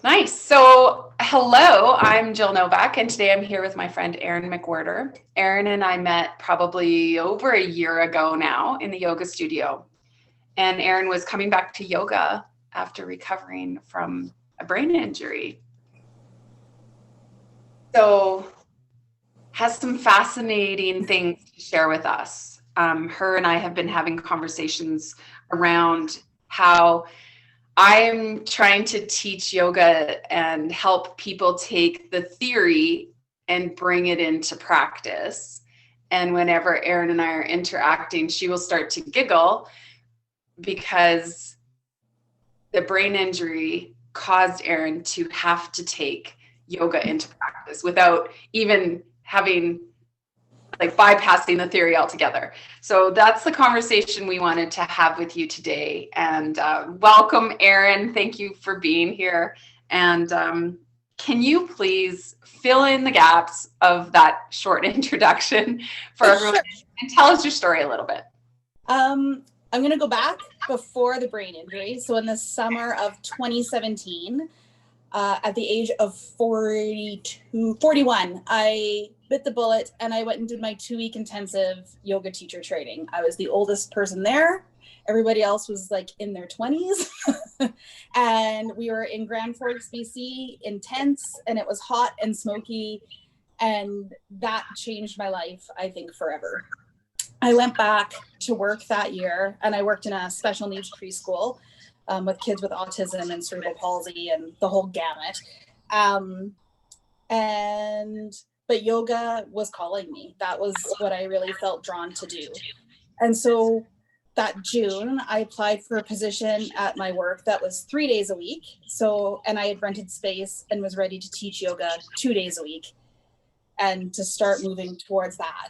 Nice. So, hello, I'm Jill Novak, and today I'm here with my friend Erin McWhirter. Erin and I met probably over a year ago now in the yoga studio. And Erin was coming back to yoga after recovering from a brain injury. So, has some fascinating things to share with us. Her and I have been having conversations around how I'm trying to teach yoga and help people take the theory and bring it into practice. And whenever Erin and I are interacting, she will start to giggle because the brain injury caused Erin to have to take yoga into practice without even having bypassing the theory altogether. So that's the conversation we wanted to have with you today. And welcome, Erin. Thank you for being here. And can you please fill in the gaps of that short introduction for everyone and tell us your story a little bit? I'm going to go back before the brain injury. So in the summer of 2017, at the age of 41, I bit the bullet and I went and did my 2-week intensive yoga teacher training. I was the oldest person there. Everybody else was like in their 20s. And we were in Grand Forks, BC, in tents, and it was hot and smoky. And that changed my life, I think, forever. I went back to work that year and I worked in a special needs preschool with kids with autism and cerebral palsy and the whole gamut. But yoga was calling me. That was what I really felt drawn to do. And so that June, I applied for a position at my work that was 3 days a week. And I had rented space and was ready to teach yoga 2 days a week and to start moving towards that.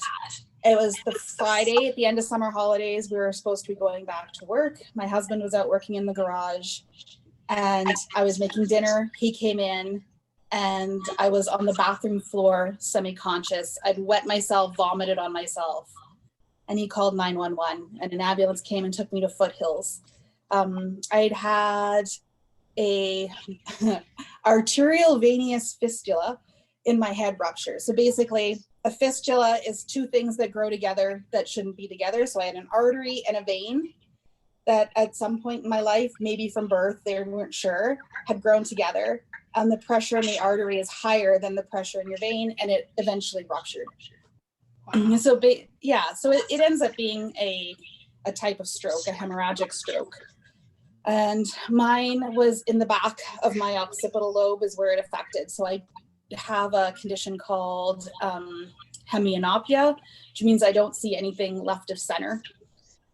It was the Friday at the end of summer holidays. We were supposed to be going back to work. My husband was out working in the garage and I was making dinner. He came in and I was on the bathroom floor, semi-conscious. I'd wet myself, vomited on myself. And he called 911 and an ambulance came and took me to Foothills. I'd had a arterial venous fistula in my head rupture. So basically, a fistula is two things that grow together that shouldn't be together. So I had an artery and a vein that at some point in my life, maybe from birth, they weren't sure, had grown together. And the pressure in the artery is higher than the pressure in your vein, and it eventually ruptured. Wow. So it ends up being a type of stroke, a hemorrhagic stroke. And mine was in the back of my occipital lobe is where it affected. So I have a condition called hemianopia, which means I don't see anything left of center.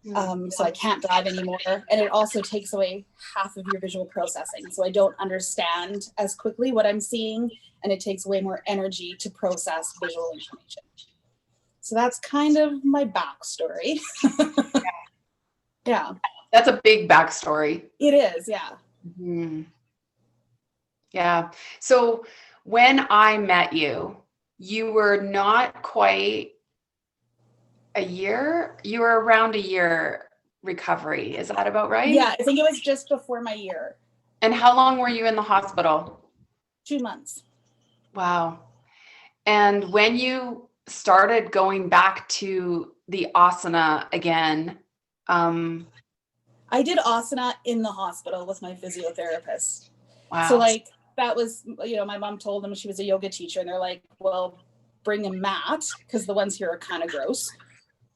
So I can't drive anymore. And it also takes away half of your visual processing. So I don't understand as quickly what I'm seeing, and it takes way more energy to process visual information. So that's kind of my backstory. Yeah. That's a big backstory. It is, yeah. Mm-hmm. Yeah. So when I met you, you were not quite a year. You were around a year recovery. Is that about right? Yeah, I think it was just before my year. And how long were you in the hospital? 2 months. Wow. And when you started going back to the asana again, I did asana in the hospital with my physiotherapist. Wow. So that was, my mom told them she was a yoga teacher and they're like, well, bring a mat because the ones here are kind of gross.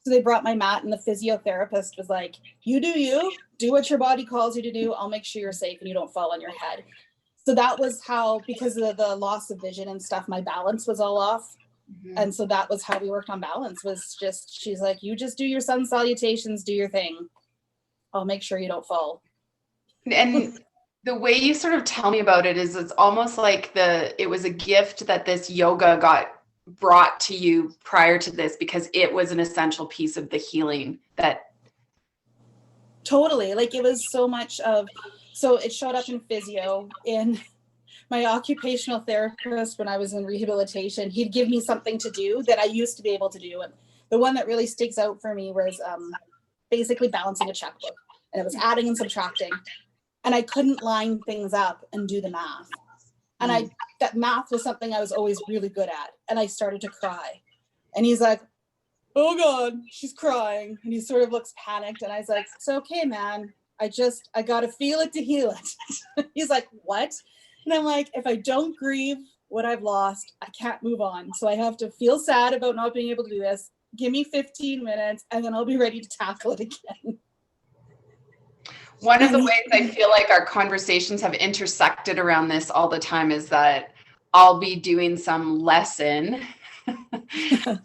So they brought my mat and the physiotherapist was like, you do what your body calls you to do. I'll make sure you're safe and you don't fall on your head. So that was how, because of the loss of vision and stuff, my balance was all off. Mm-hmm. And so that was how we worked on balance, was just, she's like, you just do your sun salutations, do your thing. I'll make sure you don't fall. And the way you sort of tell me about it is it's almost like it was a gift that this yoga got brought to you prior to this, because it was an essential piece of the healing that. Totally. It was so much of, so it showed up in physio, in my occupational therapist when I was in rehabilitation. He'd give me something to do that I used to be able to do. And the one that really sticks out for me was basically balancing a checkbook. And it was adding and subtracting. And I couldn't line things up and do the math. And that math was something I was always really good at. And I started to cry. And he's like, oh God, she's crying. And he sort of looks panicked. And I was like, it's okay, man. I got to feel it to heal it. He's like, what? And I'm like, if I don't grieve what I've lost, I can't move on. So I have to feel sad about not being able to do this. Give me 15 minutes and then I'll be ready to tackle it again. One of the ways I feel like our conversations have intersected around this all the time is that I'll be doing some lesson and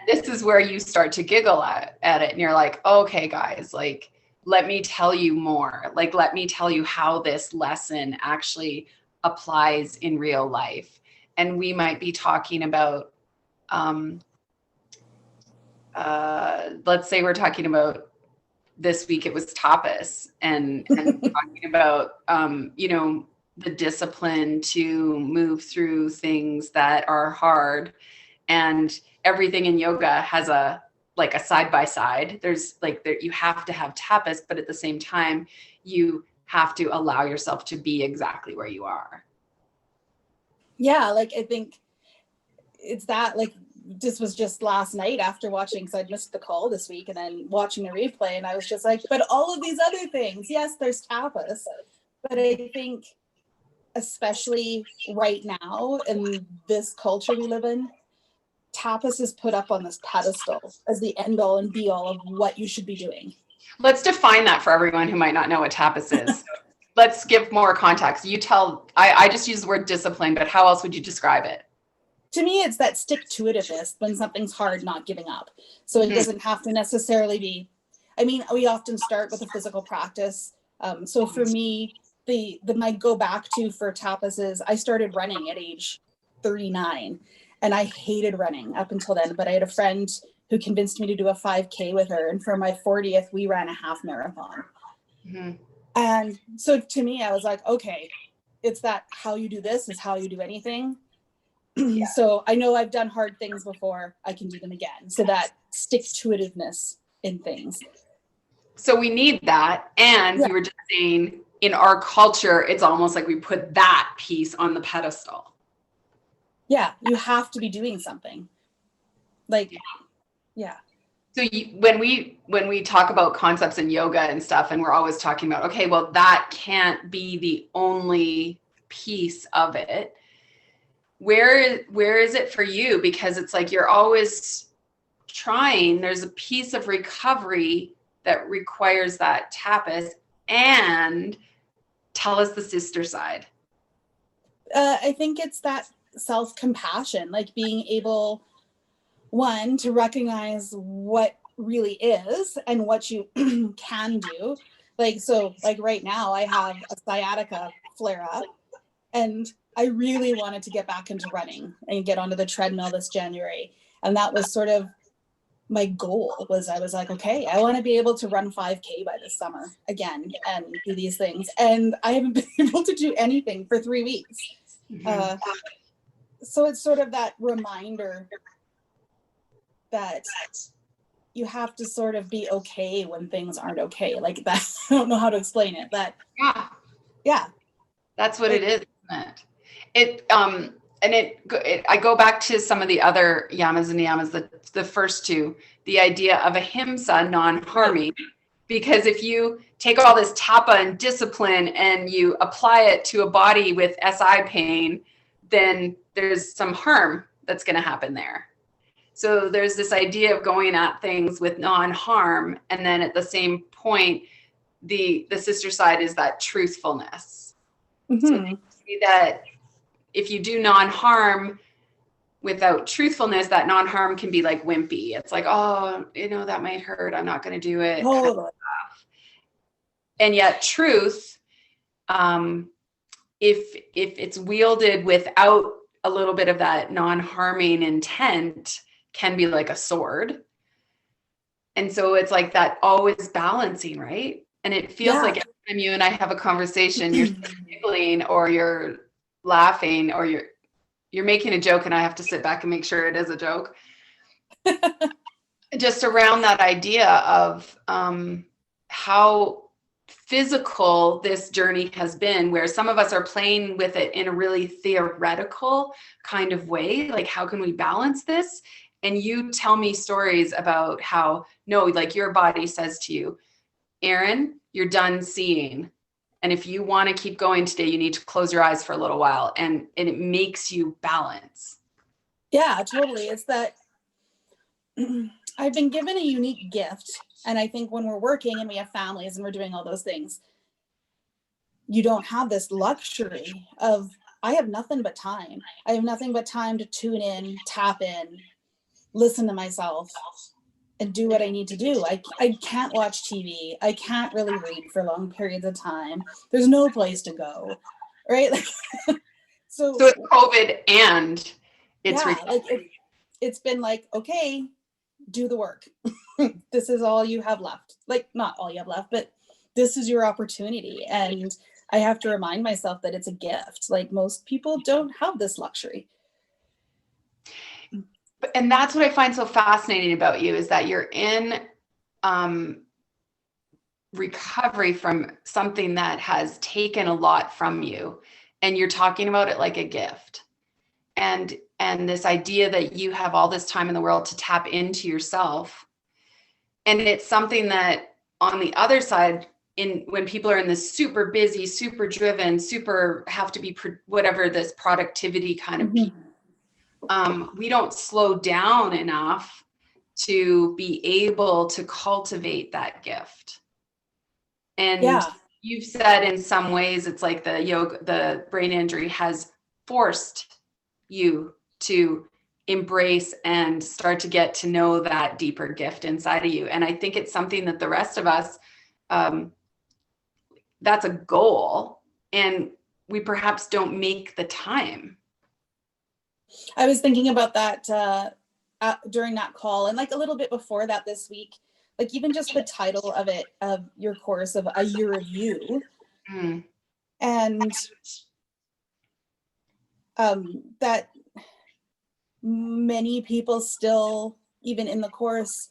this is where you start to giggle at it. And you're like, okay, guys, like, let me tell you more. Like, let me tell you how this lesson actually applies in real life. And we might be talking about, let's say we're talking about this week, it was tapas and talking about, the discipline to move through things that are hard. And everything in yoga has a side by side. There's you have to have tapas, but at the same time, you have to allow yourself to be exactly where you are. Yeah, like I think it's that, like, this was just last night after watching, because I'd missed the call this week, and then watching the replay, and I was just like, but all of these other things, yes, there's tapas, but I think especially right now in this culture we live in, tapas is put up on this pedestal as the end all and be all of what you should be doing. Let's define that for everyone who might not know what tapas is. Let's give more context. I just use the word discipline, but how else would you describe it? To me, it's that stick-to-itiveness when something's hard, not giving up. So it doesn't have to necessarily be, I mean, we often start with a physical practice. So for me, my go back to for tapas is I started running at age 39 and I hated running up until then. But I had a friend who convinced me to do a 5K with her. And for my 40th, we ran a half marathon. Mm-hmm. And so to me, I was like, okay, it's that how you do this is how you do anything. Yeah. So I know I've done hard things before, I can do them again. So that stick-to-itiveness in things. So we need that. And you were just saying, in our culture, it's almost like we put that piece on the pedestal. Yeah, you have to be doing something. Like, yeah. So when we talk about concepts in yoga and stuff, and we're always talking about, okay, well, that can't be the only piece of it. Where is it for you? Because it's like you're always trying. There's a piece of recovery that requires that tapas. And tell us the sister side. I think it's that self-compassion, like being able, one, to recognize what really is and what you can do. Like, so like right now I have a sciatica flare up and I really wanted to get back into running and get onto the treadmill this January. And that was sort of my goal. I was like, okay, I want to be able to run 5K by this summer again and do these things. And I haven't been able to do anything for 3 weeks. Mm-hmm. So it's sort of that reminder that you have to sort of be okay when things aren't okay. Like that, I don't know how to explain it. That, yeah. That's what it is, isn't it? I go back to some of the other Yamas and Niyamas, the first two, the idea of ahimsa, non-harming, because if you take all this tapa and discipline and you apply it to a body with SI pain, then there's some harm that's going to happen there. So there's this idea of going at things with non-harm. And then at the same point, the sister side is that truthfulness. Mm-hmm. So you see that if you do non-harm without truthfulness, that non-harm can be like wimpy. It's like, oh, that might hurt. I'm not going to do it. Oh. And yet truth, if it's wielded without a little bit of that non-harming intent, can be like a sword. And so it's like that always balancing, right? And it feels like every time you and I have a conversation, you're giggling or you're laughing or you're making a joke and I have to sit back and make sure it is a joke. Just around that idea of how physical this journey has been, where some of us are playing with it in a really theoretical kind of way. Like, how can we balance this? And you tell me stories about how, no, like your body says to you, Erin, you're done seeing. And if you want to keep going today, you need to close your eyes for a little while. And it makes you balance. Yeah, totally. It's that I've been given a unique gift. And I think when we're working and we have families and we're doing all those things, you don't have this luxury of, I have nothing but time. I have nothing but time to tune in, tap in, listen to myself, and do what I need to do. I can't watch TV. I can't really read for long periods of time. There's no place to go, right? Like, so it's COVID and it's yeah, like it's been like, okay, do the work. This is all you have left. Like, not all you have left, but this is your opportunity. And I have to remind myself that it's a gift. Like, most people don't have this luxury. And that's what I find so fascinating about you, is that you're in recovery from something that has taken a lot from you, and you're talking about it like a gift. And this idea that you have all this time in the world to tap into yourself. And it's something that on the other side, when people are in this super busy, super driven, super have to be whatever this productivity kind of people, we don't slow down enough to be able to cultivate that gift. And you've said in some ways, it's like the brain injury has forced you to embrace and start to get to know that deeper gift inside of you. And I think it's something that the rest of us, that's a goal, and we perhaps don't make the time. I was thinking about that during that call, and like a little bit before that this week, like even just the title of it, of your course, of A Year of You. And that many people still, even in the course,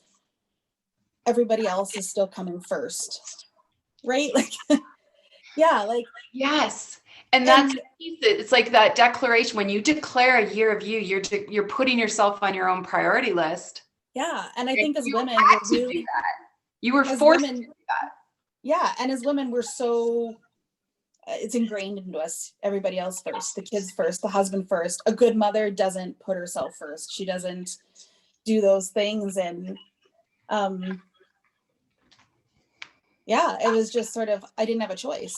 everybody else is still coming first, right? Like, yeah, like, yes. And that's it's like that declaration. When you declare a year of you, you're putting yourself on your own priority list. Yeah. And I think as women, we're really, you were forced to do that. Yeah. And as women, we're so, it's ingrained into us. Everybody else first, the kids first, the husband first. A good mother doesn't put herself first. She doesn't do those things. And yeah, it was just sort of, I didn't have a choice.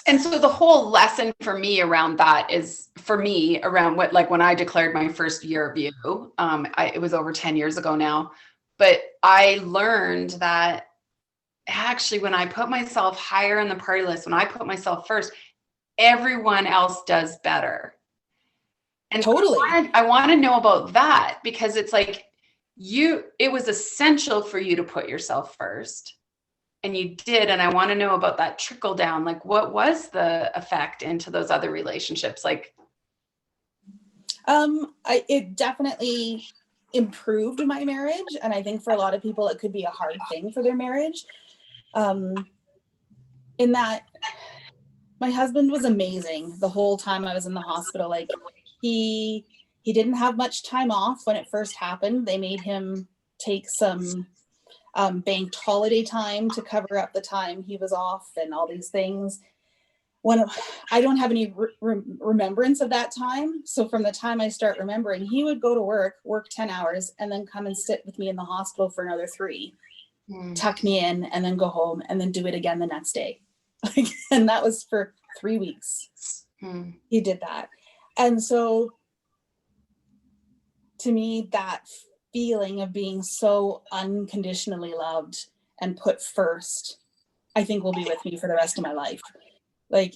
And so the whole lesson for me around that is, for me, around what, like when I declared my first year of you, it was over 10 years ago now, but I learned that actually when I put myself higher in the party list, when I put myself first, everyone else does better. And totally. I want to know about that, because it's like it was essential for you to put yourself first. And you did. And I want to know about that trickle down. Like, what was the effect into those other relationships? Like, it definitely improved my marriage. And I think for a lot of people, it could be a hard thing for their marriage. In that my husband was amazing the whole time I was in the hospital. Like, he didn't have much time off when it first happened. They made him take some banked holiday time to cover up the time he was off and all these things. When I don't have any remembrance of that time. So from the time I start remembering, he would go to work 10 hours, and then come and sit with me in the hospital for another 3, tuck me in, and then go home, and then do it again the next day. And that was for 3 weeks. He did that. And so to me, that feeling of being so unconditionally loved and put first, I think will be with me for the rest of my life. Like,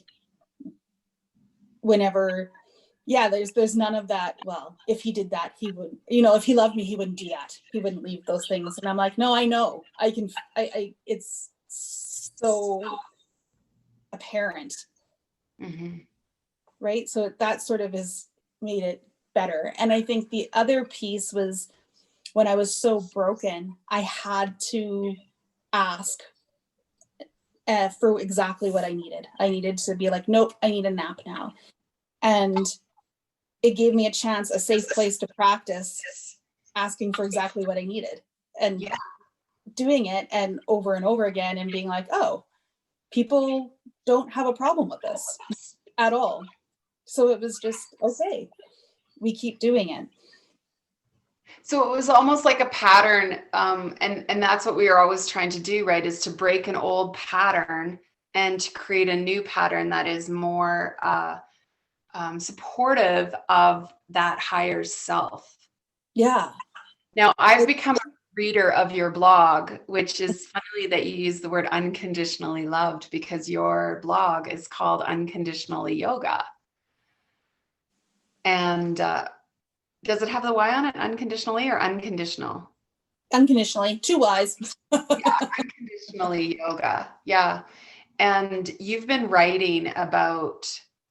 whenever, there's none of that. Well, if he did that, he would, if he loved me, he wouldn't do that. He wouldn't leave those things. And I'm like, no, I know. It's so apparent. Right? So that sort of has made it better. And I think the other piece was, when I was so broken, I had to ask for exactly what I needed. I needed to be like, nope, I need a nap now. And it gave me a chance, a safe place to practice asking for exactly what I needed and doing it and over again and being like, oh, people don't have a problem with this at all. So it was just, okay, we keep doing it. So it was almost like a pattern, and that's what we are always trying to do, right? Is to break an old pattern and to create a new pattern that is more supportive of that higher self. Yeah. Now, I've become a reader of your blog, which is funny that you use the word unconditionally loved, because your blog is called Unconditionally Yoga. And does it have the Y on it, unconditionally or unconditional? Unconditionally, 2 Ys. Yeah, Unconditionally Yoga. Yeah. And you've been writing about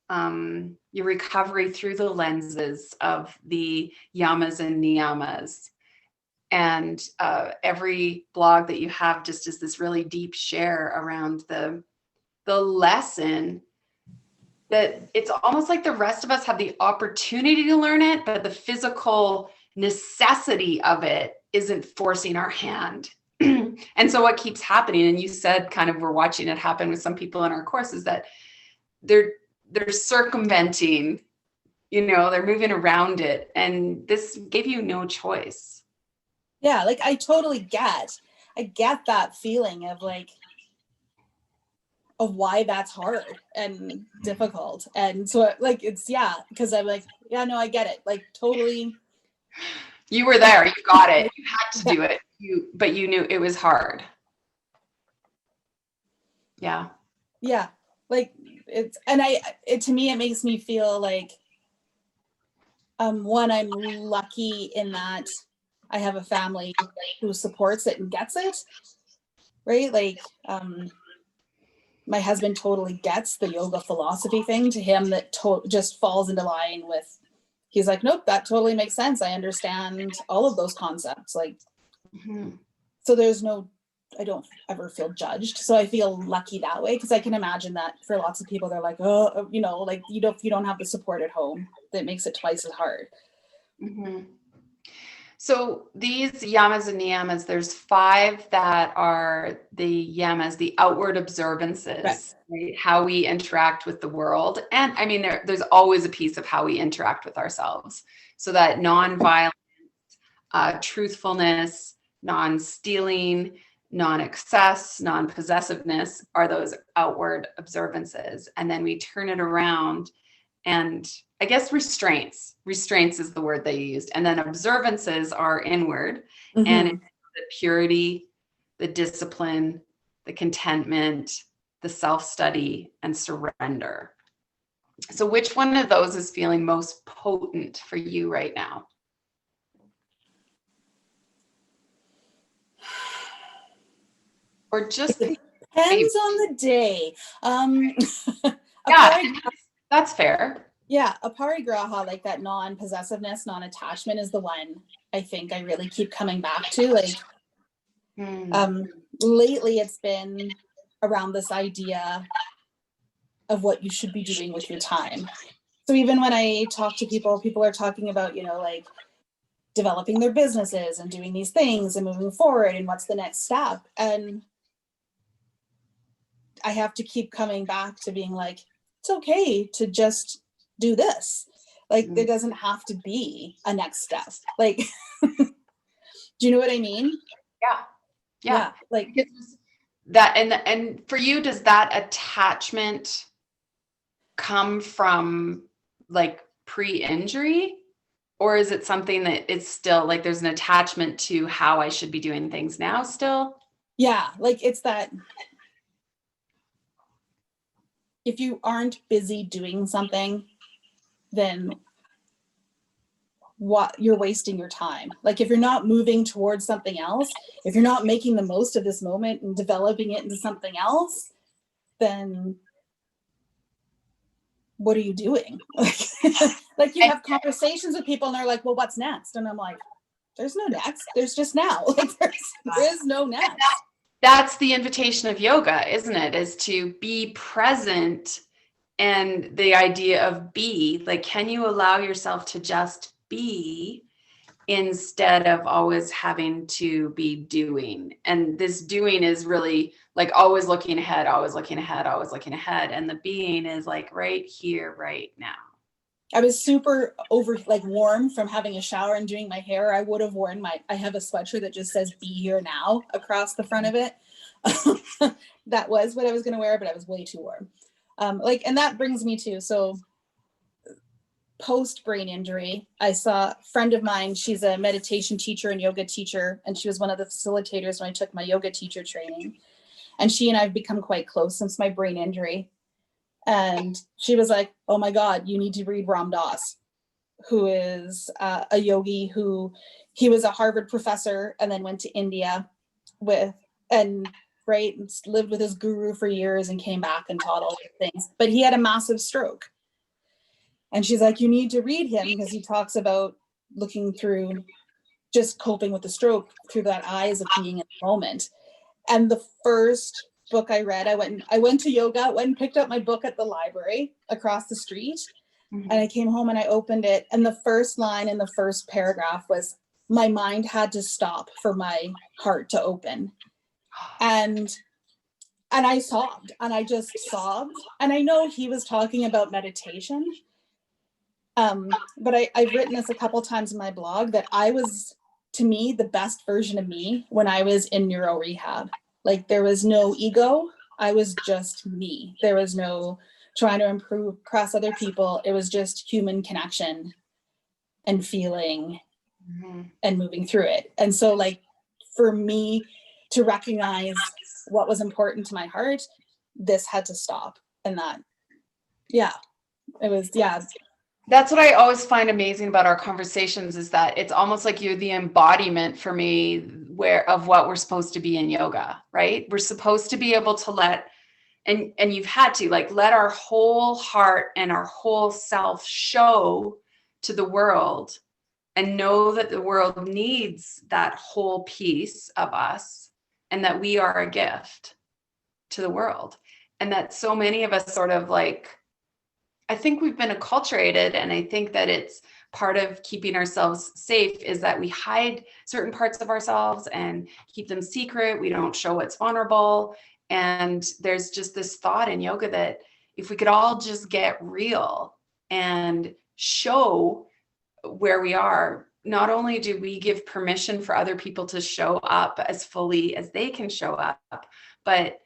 your recovery through the lenses of the Yamas and Niyamas. And every blog that you have just is this really deep share around the lesson that it's almost like the rest of us have the opportunity to learn it, but the physical necessity of it isn't forcing our hand. And so what keeps happening, and you said kind of we're watching it happen with some people in our course, is that they're circumventing, they're moving around it. And this gave you no choice. Yeah, like I totally get that feeling of like, of why that's hard and difficult. And so like, it's, because I'm like, yeah, no, I get it. Like totally. You were there, you got it. You had to do it. But you knew it was hard. Yeah. Yeah. Like it's, and to me, it makes me feel like, one, I'm lucky in that I have a family who supports it and gets it. Right. Like, my husband totally gets the yoga philosophy thing. To him, that just falls into line with, he's like, nope, that totally makes sense. I understand all of those concepts. Like, so there's no, I don't ever feel judged. So I feel lucky that way. Cause I can imagine that for lots of people, they're like, oh, like you don't have the support at home, that makes it twice as hard. So these yamas and niyamas, there's 5 that are the yamas, the outward observances, right? How we interact with the world. And I mean, there's always a piece of how we interact with ourselves. So that non-violence, truthfulness, non-stealing, non-excess, non-possessiveness are those outward observances. And then we turn it around, and I guess restraints is the word they used. And then observances are inward, and it's the purity, the discipline, the contentment, the self-study, and surrender. So which one of those is feeling most potent for you right now? Or just depends on the day. Yeah, that's fair. Yeah, aparigraha, like that non-possessiveness, non-attachment, is the one I think I really keep coming back to. Like, lately it's been around this idea of what you should be doing with your time. So even when I talk to people are talking about, like developing their businesses and doing these things and moving forward and what's the next step. And I have to keep coming back to being like, it's okay to just do this. Like, there doesn't have to be a next step. Like, do you know what I mean? Yeah. Like that. And for you, does that attachment come from like pre-injury, or is it something that it's still like there's an attachment to how I should be doing things now still? Yeah. Like, it's that if you aren't busy doing something, then you're wasting your time. Like, if you're not moving towards something else, if you're not making the most of this moment and developing it into something else, then what are you doing? Like you have conversations with people and they're like, well, what's next? And I'm like, there's no next. There's just now. Like, there is no next. that's the invitation of yoga, isn't it? Is to be present. And the idea of be, like, can you allow yourself to just be instead of always having to be doing? And this doing is really like always looking ahead, always looking ahead, always looking ahead. And the being is like right here, right now. I was super warm from having a shower and doing my hair. I would have worn I have a sweatshirt that just says be here now across the front of it. That was what I was going to wear, but I was way too warm. And that brings me to, so post brain injury, I saw a friend of mine. She's a meditation teacher and yoga teacher. And she was one of the facilitators when I took my yoga teacher training. And she and I have become quite close since my brain injury. And she was like, oh my God, you need to read Ram Dass, who is a yogi he was a Harvard professor and then went to India and lived with his guru for years and came back and taught all these things. But he had a massive stroke. And she's like, you need to read him because he talks about looking through, just coping with the stroke through that eyes of being in the moment. And the first book I read, I went to yoga, went and picked up my book at the library across the street. Mm-hmm. And I came home and I opened it. And the first line in the first paragraph was, my mind had to stop for my heart to open. And I sobbed, and I just sobbed. And I know he was talking about meditation. But I've written this a couple times in my blog that I was, to me, the best version of me when I was in neuro rehab. Like, there was no ego. I was just me. There was no trying to impress other people. It was just human connection and feeling and moving through it. And so, like, for me to recognize what was important to my heart, this had to stop. And that, it was. That's what I always find amazing about our conversations, is that it's almost like you're the embodiment for me of what we're supposed to be in yoga, right? We're supposed to be able to let you've had to let our whole heart and our whole self show to the world, and know that the world needs that whole piece of us, and that we are a gift to the world. And that so many of us sort of I think we've been acculturated, and I think that it's part of keeping ourselves safe is that we hide certain parts of ourselves and keep them secret. We don't show what's vulnerable. And there's just this thought in yoga that if we could all just get real and show where we are, not only do we give permission for other people to show up as fully as they can show up, but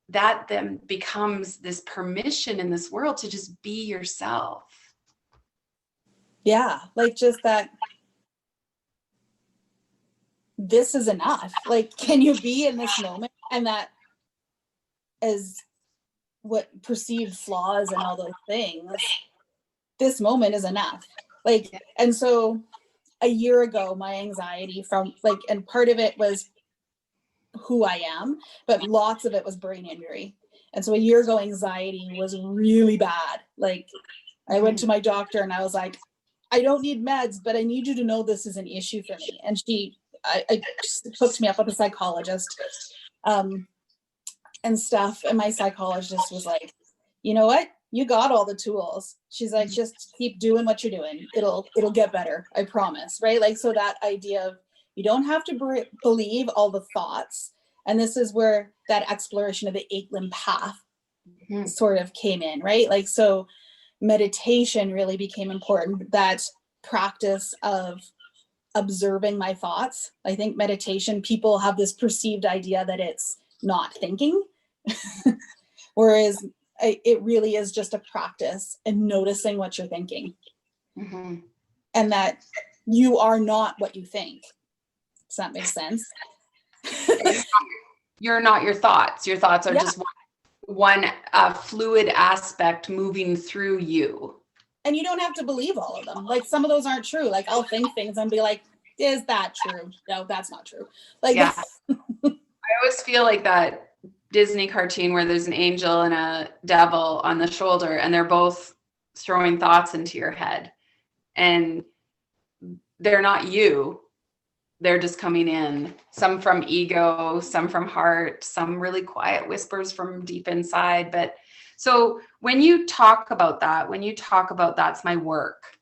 that then becomes this permission in this world to just be yourself. Yeah, just that this is enough. Can you be in this moment? And that, as what perceived flaws and all those things, this moment is enough. And so a year ago, my anxiety from and part of it was who I am, but lots of it was brain injury. And so a year ago, anxiety was really bad. I went to my doctor and I was like, I don't need meds, but I need you to know this is an issue for me. And I hooked me up with a psychologist and stuff. And my psychologist was like, you know what? You got all the tools. She's like, just keep doing what you're doing. It'll get better. I promise. Right. So that idea of, you don't have to believe all the thoughts. And this is where that exploration of the 8-limb path sort of came in, right? So meditation really became important, that practice of observing my thoughts. I think meditation, people have this perceived idea that it's not thinking, whereas it really is just a practice and noticing what you're thinking. And that you are not what you think. Does that make sense? You're not your thoughts. Your thoughts are just one fluid aspect moving through you. And you don't have to believe all of them. Some of those aren't true. I'll think things and be like, is that true? No, that's not true. I always feel like that Disney cartoon where there's an angel and a devil on the shoulder, and they're both throwing thoughts into your head. And they're not you. they're just coming in, some from ego, some from heart, some really quiet whispers from deep inside. But so when you talk about that's my work.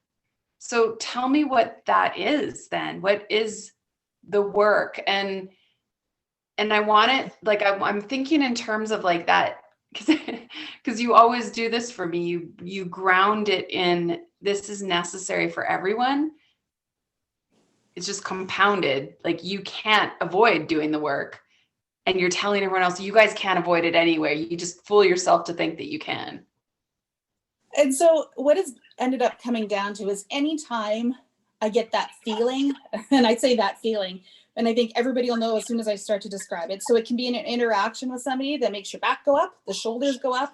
So tell me what that is then. What is the work? And I want it, like, I'm thinking in terms of like that, because you always do this for me. You ground it in, this is necessary for everyone. It's just compounded. Like, you can't avoid doing the work, and you're telling everyone else you guys can't avoid it anyway. You just fool yourself to think that you can. And so what has ended up coming down to is anytime I get that feeling, and I say that feeling, and I think everybody will know as soon as I start to describe it. So it can be an interaction with somebody that makes your back go up, the shoulders go up,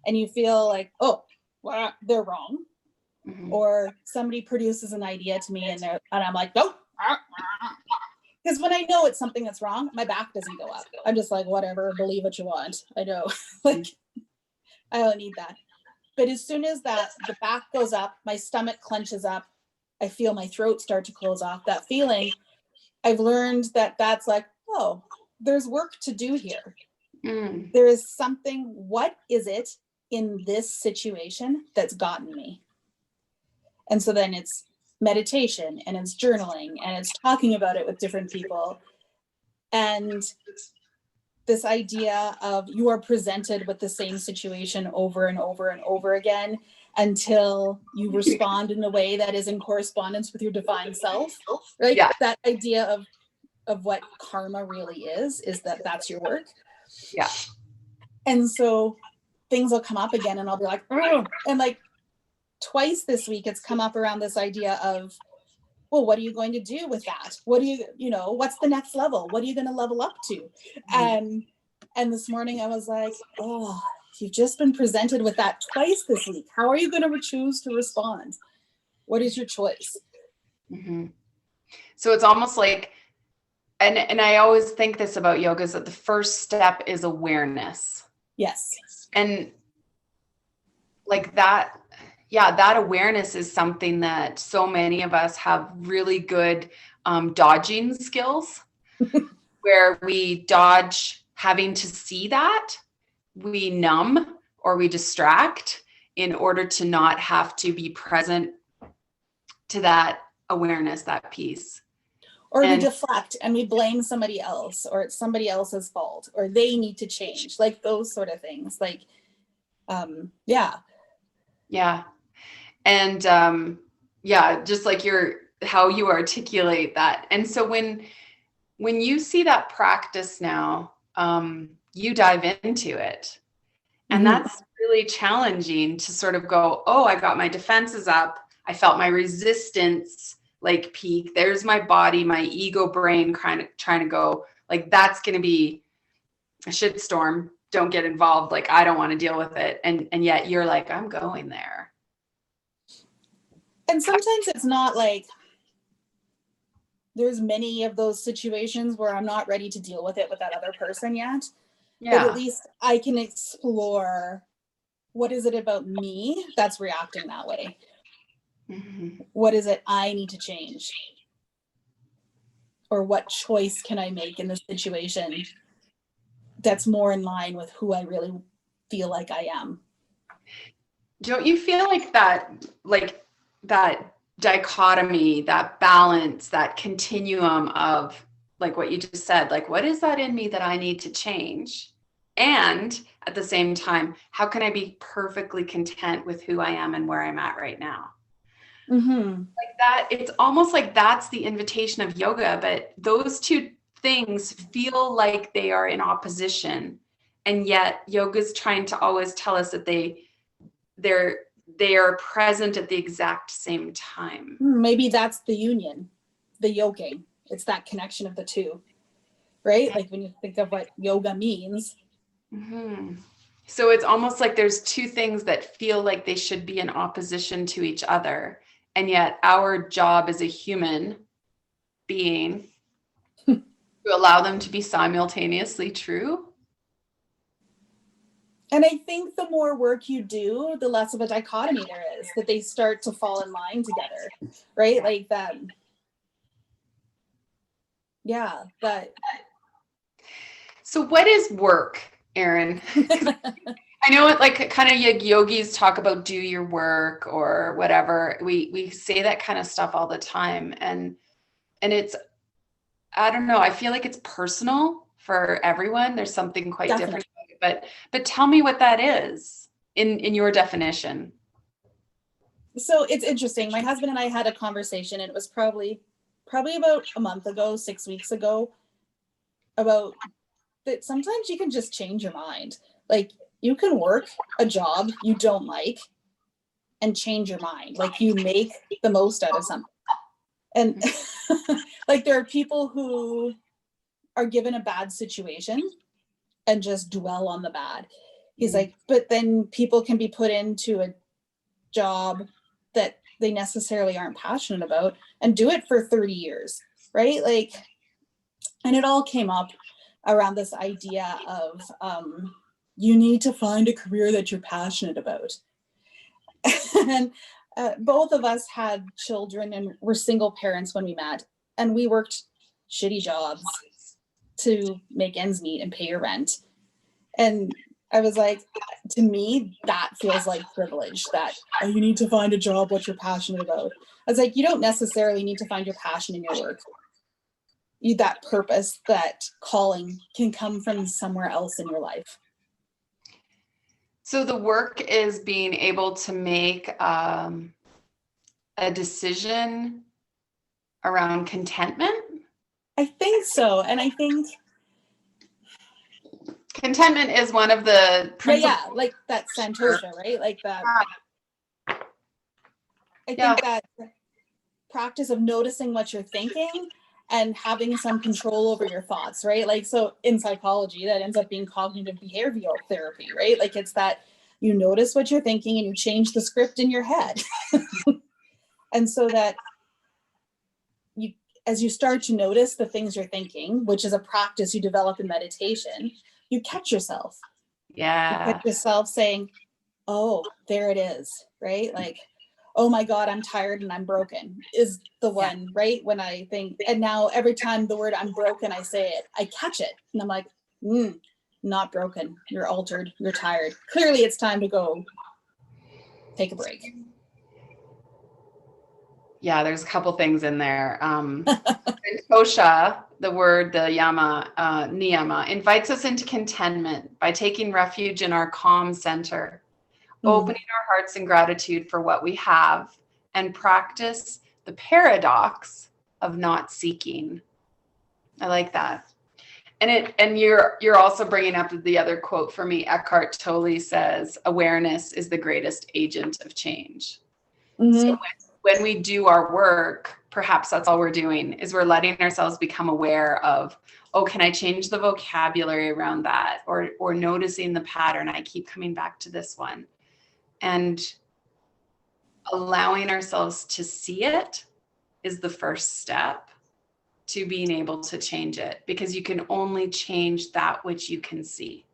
and you feel like, oh, well, they're wrong. Mm-hmm. Or somebody produces an idea to me and I'm like, nope. Because when I know it's something that's wrong, my back doesn't go up. I'm just like, whatever, believe what you want. I know. Like, I don't need that. But as soon as the back goes up, my stomach clenches up, I feel my throat start to close off. That feeling, I've learned that's like, oh, there's work to do here. Mm. There is something, what is it in this situation that's gotten me? And so then it's meditation and it's journaling and it's talking about it with different people. And this idea of you are presented with the same situation over and over and over again until you respond in a way that is in correspondence with your divine self, right? Yeah. That idea of what karma really is that's your work. Yeah. And so things will come up again and I'll be like, oh, and like twice this week, it's come up around this idea of, well, what are you going to do with that? What do you know, what's the next level? What are you going to level up to? Mm-hmm. And this morning I was like, oh, you've just been presented with that twice this week. How are you going to choose to respond? What is your choice? Mm-hmm. So it's almost like, and I always think this about yoga, is that the first step is awareness. Yes. And like that, yeah, that awareness is something that so many of us have really good dodging skills where we dodge having to see that, we numb or we distract in order to not have to be present to that awareness, that piece. Or we deflect and we blame somebody else, or it's somebody else's fault, or they need to change, like those sort of things. Like, yeah. Yeah. And yeah, just like how you articulate that. And so when you see that practice now, you dive into it. And mm-hmm. that's really challenging to sort of go, oh, I got my defenses up. I felt my resistance like peak. There's my body, my ego brain kind of trying to go, like, that's going to be a shitstorm. Don't get involved. Like, I don't want to deal with it. And yet you're like, I'm going there. And sometimes it's not like, there's many of those situations where I'm not ready to deal with it with that other person yet. Yeah. But at least I can explore, what is it about me that's reacting that way? Mm-hmm. What is it I need to change? Or what choice can I make in this situation that's more in line with who I really feel like I am? Don't you feel like that dichotomy, that balance, that continuum of like what you just said, like, what is that in me that I need to change? And at the same time, how can I be perfectly content with who I am and where I'm at right now? Mm-hmm. Like that, it's almost like that's the invitation of yoga, but those two things feel like they are in opposition. And yet yoga's trying to always tell us that they are present at the exact same time. Maybe that's the union, the yoking. It's that connection of the two, right? Like when you think of what yoga means. Mm-hmm. So it's almost like there's two things that feel like they should be in opposition to each other. And yet our job as a human being to allow them to be simultaneously true. And I think the more work you do, the less of a dichotomy there is, that they start to fall in line together, right? Like that. Yeah, that. So what is work, Erin? I know it, like, kind of yogis talk about do your work or whatever. We say that kind of stuff all the time, and it's, I don't know, I feel like it's personal for everyone. There's something quite Definitely. different about it, but tell me what that is in your definition. So it's interesting. My husband and I had a conversation, and it was probably about a month ago, 6 weeks ago, about that sometimes you can just change your mind. Like, you can work a job you don't like and change your mind. Like, you make the most out of something. And like, there are people who are given a bad situation and just dwell on the bad. He's like, but then people can be put into a job that they necessarily aren't passionate about and do it for 30 years, right? Like, and it all came up around this idea of you need to find a career that you're passionate about. And both of us had children and were single parents when we met, and we worked shitty jobs to make ends meet and pay your rent. And I was like, to me, that feels like privilege, that, oh, you need to find a job what you're passionate about. I was like, you don't necessarily need to find your passion in your work. That purpose, that calling can come from somewhere else in your life. So the work is being able to make a decision around contentment. I think so. And I think contentment is one of the principles. Yeah, like that Santosha, right? Like that. I think that practice of noticing what you're thinking and having some control over your thoughts, right? Like, so in psychology, that ends up being cognitive behavioral therapy, right? Like, it's that you notice what you're thinking and you change the script in your head. And so that you, as you start to notice the things you're thinking, which is a practice you develop in meditation, you catch yourself. Yeah. You catch yourself saying, oh, there it is, right? Like, oh my God, I'm tired and I'm broken is the one, right? When I think, and now every time the word I'm broken, I say it, I catch it. And I'm like, not broken. You're altered. You're tired. Clearly it's time to go take a break. Yeah, there's a couple things in there. Santosha, the word, the Yama, Niyama, invites us into contentment by taking refuge in our calm center, opening our hearts in gratitude for what we have, and practice the paradox of not seeking. I like that. And you're also bringing up the other quote for me. Eckhart Tolle says, awareness is the greatest agent of change. So when we do our work, perhaps that's all we're doing, is we're letting ourselves become aware of, oh, can I change the vocabulary around that? Or noticing the pattern. I keep coming back to this one. And allowing ourselves to see it is the first step to being able to change it, because you can only change that which you can see.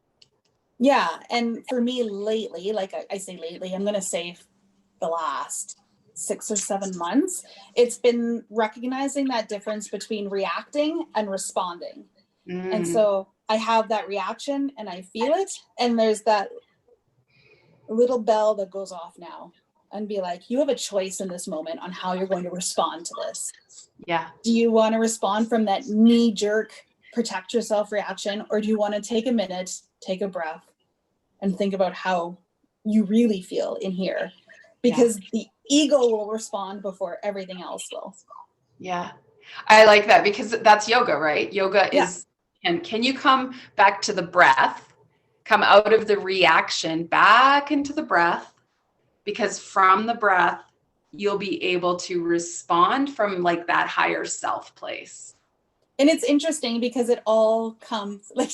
Yeah. And for me lately, like I say lately, I'm going to say the last 6 or 7 months, it's been recognizing that difference between reacting and responding. And so I have that reaction and I feel it. And there's that little bell that goes off now and be like, you have a choice in this moment on how you're going to respond to this. Yeah. Do you want to respond from that knee jerk, protect yourself reaction? Or do you want to take a minute, take a breath, and think about how you really feel in here? Because the ego will respond before everything else will. Yeah. I like that, because that's yoga, right? Yoga is, and can you come back to the breath, come out of the reaction back into the breath, because from the breath, you'll be able to respond from like that higher self place. And it's interesting because it all comes like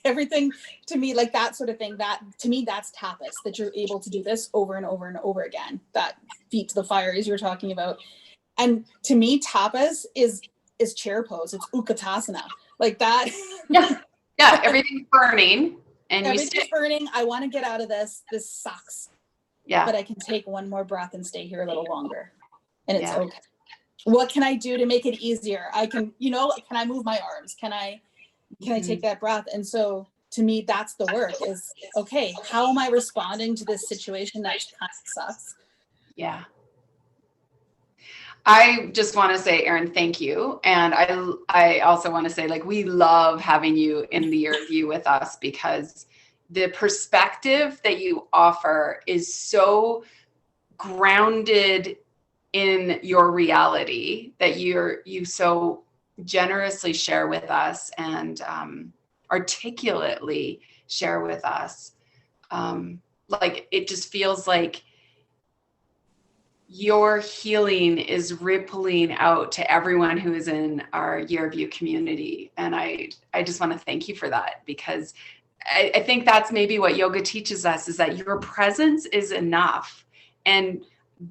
everything to me, like that sort of thing, that to me, that's tapas, that you're able to do this over and over and over again. That feet to the fire, as you were talking about. And to me, tapas is chair pose. It's Utkatasana, like that. Yeah. Everything's burning and everything's burning. I want to get out of this. This sucks. Yeah. But I can take one more breath and stay here a little longer. And it's okay. what can I do to make it easier? I can, you know, can I move my arms? Can I take that breath? And so to me, that's the work is, okay, how am I responding to this situation that kind of sucks? Yeah. I just want to say, Erin, thank you. And I also want to say, like, we love having you in the year review with us, because the perspective that you offer is so grounded in your reality that you so generously share with us, and articulately share with us. Like, it just feels like your healing is rippling out to everyone who is in our Year of You community. And I just want to thank you for that, because I think that's maybe what yoga teaches us, is that your presence is enough. And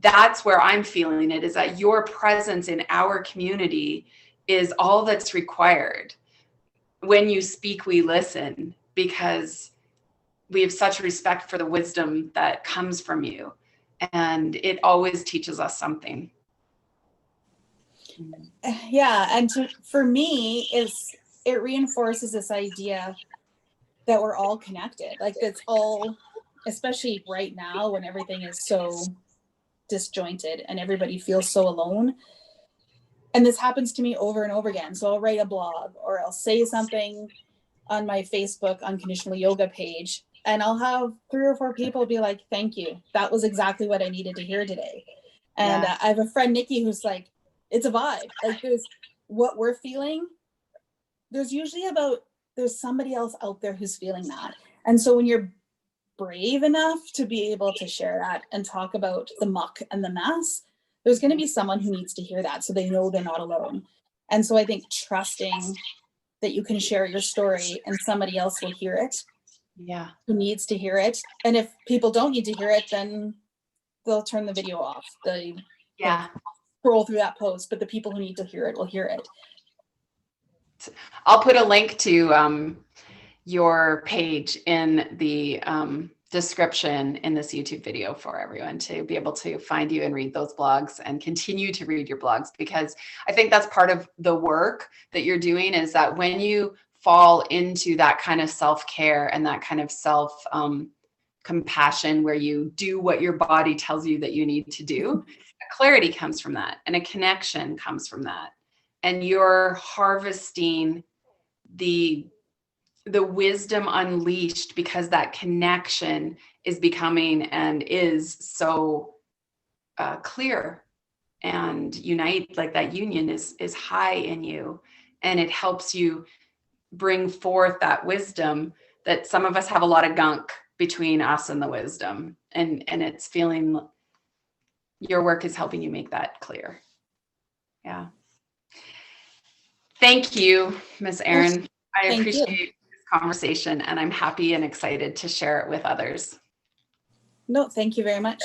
that's where I'm feeling it, is that your presence in our community is all that's required. When you speak, we listen, because we have such respect for the wisdom that comes from you. And it always teaches us something. Yeah. And for me, it reinforces this idea that we're all connected. Like, that's all, especially right now when everything is so disjointed and everybody feels so alone. And this happens to me over and over again. So I'll write a blog, or I'll say something on my Facebook Unconditionally Yoga page, and I'll have 3 or 4 people be like, thank you. That was exactly what I needed to hear today. And I have a friend, Nikki, who's like, it's a vibe. Like, there's what we're feeling. There's somebody else out there who's feeling that. And so when you're brave enough to be able to share that and talk about the muck and the mess, there's going to be someone who needs to hear that, so they know they're not alone. And so I think trusting that you can share your story and somebody else will hear it. Yeah. Who needs to hear it. And if people don't need to hear it, then they'll turn the video off. They scroll through that post, but the people who need to hear it will hear it. I'll put a link to your page in the description in this YouTube video for everyone to be able to find you and read those blogs, and continue to read your blogs, because I think that's part of the work that you're doing, is that when you fall into that kind of self-care and that kind of self compassion, where you do what your body tells you that you need to do, a clarity comes from that, and a connection comes from that. And you're harvesting the wisdom unleashed, because that connection is becoming and is so clear and unite, like that union is high in you, and it helps you bring forth that wisdom that some of us have a lot of gunk between us and the wisdom, and it's feeling your work is helping you make that clear. Yeah. Thank you, Miss Erin. I appreciate this conversation, and I'm happy and excited to share it with others. No, thank you very much.